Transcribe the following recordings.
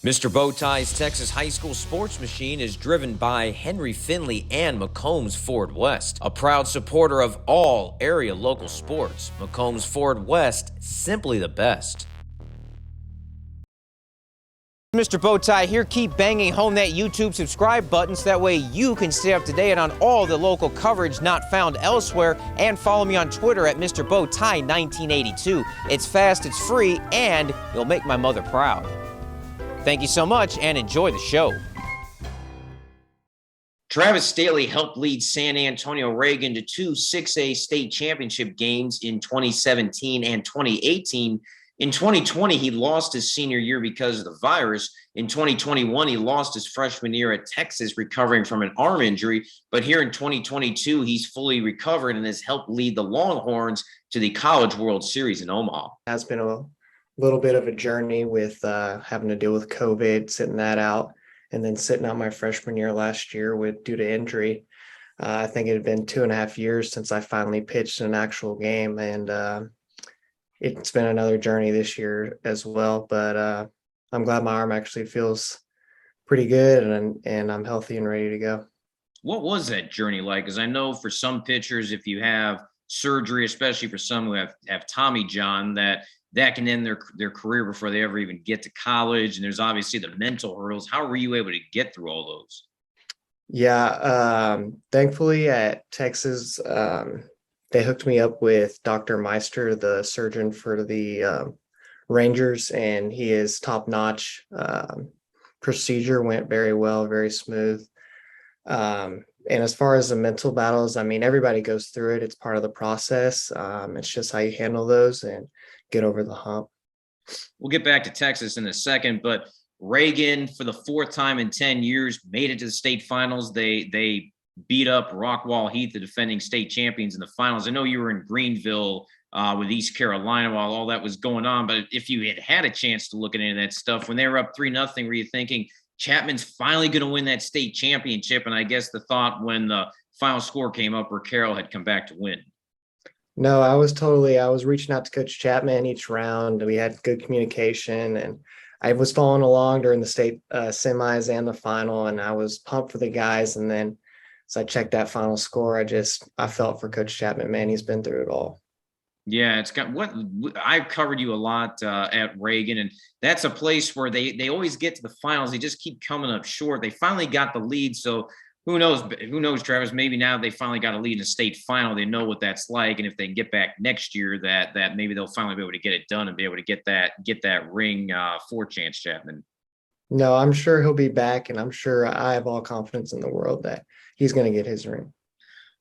Mr. Bowtie's Texas High School Sports Machine is driven by Henry Finley and McCombs Ford West, a proud supporter of all area local sports. McCombs Ford West, simply the best. Mr. Bowtie here. Keep banging home that YouTube subscribe button so that way you can stay up to date on all the local coverage not found elsewhere, and follow me on Twitter at Mr. Bowtie 1982. It's fast, it's free, and you'll make my mother proud. Thank you so much and enjoy the show. Travis Sthele helped lead San Antonio Reagan to two 6A state championship games in 2017 and 2018. In 2020, he lost his senior year because of the virus. In 2021, he lost his freshman year at Texas, recovering from an arm injury. But here in 2022, he's fully recovered and has helped lead the Longhorns to the College World Series in Omaha. Has been a little bit of a journey with having to deal with COVID, sitting that out, and then sitting out my freshman year last year due to injury. I think it had been 2.5 years since I finally pitched an actual game, and it's been another journey this year as well. But I'm glad my arm actually feels pretty good, and I'm healthy and ready to go. What was that journey like? Because I know for some pitchers, if you have surgery, especially for some who have Tommy John, that can end their career before they ever even get to college. And there's obviously the mental hurdles. How were you able to get through all those? Yeah, thankfully at Texas, they hooked me up with Dr. Meister, the surgeon for the Rangers, and he is top notch. Procedure went very well, very smooth. And as far as the mental battles, I mean, everybody goes through it. It's part of the process. It's just how you handle those and get over the hump. We'll get back to Texas in a second, but Reagan, for the fourth time in 10 years, made it to the state finals. They beat up Rockwall Heath, the defending state champions, in the finals. I know you were in Greenville with East Carolina while all that was going on, but if you had a chance to look at any of that stuff, when they were up 3-0, were you thinking Chapman's finally going to win that state championship? And I guess the thought when the final score came up where Carroll had come back to win. No, I was reaching out to Coach Chapman each round. We had good communication, and I was following along during the state semis and the final, and I was pumped for the guys. And then as I checked that final score, I felt for Coach Chapman. Man, he's been through it all. Yeah, it's got I've covered you a lot at Reagan, and that's a place where they always get to the finals. They just keep coming up short. They finally got the lead, so who knows, Travis? Maybe now they finally got a lead in a state final. They know what that's like, and if they can get back next year, that maybe they'll finally be able to get it done and be able to get that ring for Chance Chapman. No, I'm sure he'll be back, and I'm sure I have all confidence in the world that he's going to get his ring.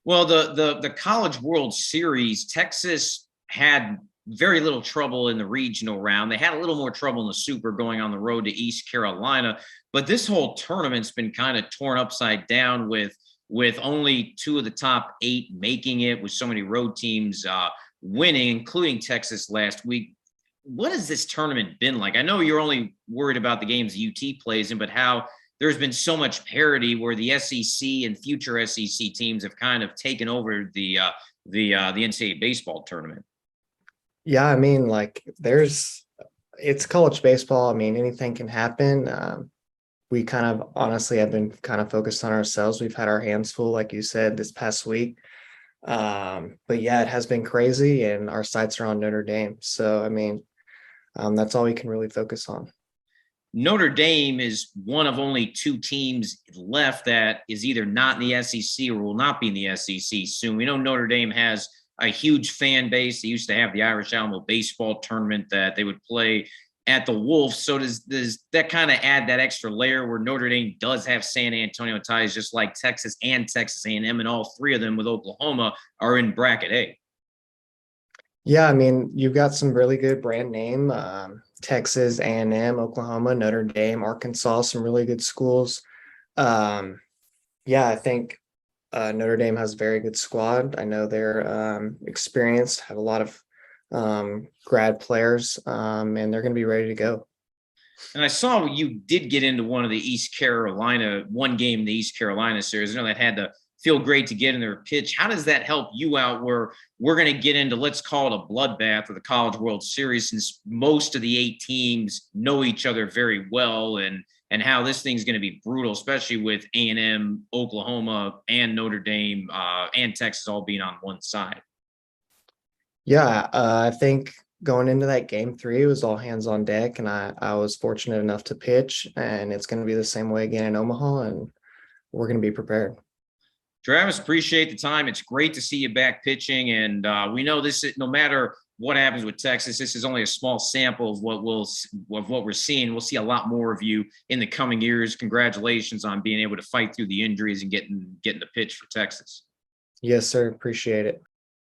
Well, the College World Series, Texas had very little trouble in the regional round. They had a little more trouble in the Super going on the road to East Carolina. But this whole tournament's been kind of torn upside down with only 2 of the top 8 making it, with so many road teams winning, including Texas last week. What has this tournament been like? I know you're only worried about the games UT plays in, but how there's been so much parity where the SEC and future SEC teams have kind of taken over the NCAA baseball tournament. Yeah, I mean, like it's college baseball. I mean, anything can happen. We kind of honestly have been kind of focused on ourselves. We've had our hands full, like you said, this past week. But yeah, it has been crazy, and our sights are on Notre Dame. So, I mean, that's all we can really focus on. Notre Dame is one of only 2 teams left that is either not in the SEC or will not be in the SEC soon. We know Notre Dame has a huge fan base. They used to have the Irish Alamo baseball tournament that they would play at the Wolf. So does that kind of add that extra layer where Notre Dame does have San Antonio ties, just like Texas and Texas A&M, and all 3 of them with Oklahoma are in bracket A? Yeah, I mean, you've got some really good brand name, Texas, A&M, Oklahoma, Notre Dame, Arkansas, some really good schools. Yeah, I think Notre Dame has a very good squad. I know they're experienced, have a lot of grad players, and they're going to be ready to go. And I saw you did get into one game in the East Carolina series. I know that had feel great to get in there and pitch. How does that help you out where we're going to get into, let's call it a bloodbath of the College World Series, since most of the 8 teams know each other very well, and how this thing's going to be brutal, especially with A&M, Oklahoma, and Notre Dame, and Texas all being on one side. Yeah, I think going into that game 3, it was all hands on deck, and I was fortunate enough to pitch, and it's going to be the same way again in Omaha, and we're going to be prepared. Travis, appreciate the time. It's great to see you back pitching, and we know this is, no matter what happens with Texas, this is only a small sample of what we're seeing. We'll see a lot more of you in the coming years. Congratulations on being able to fight through the injuries and getting the pitch for Texas. Yes, sir. Appreciate it.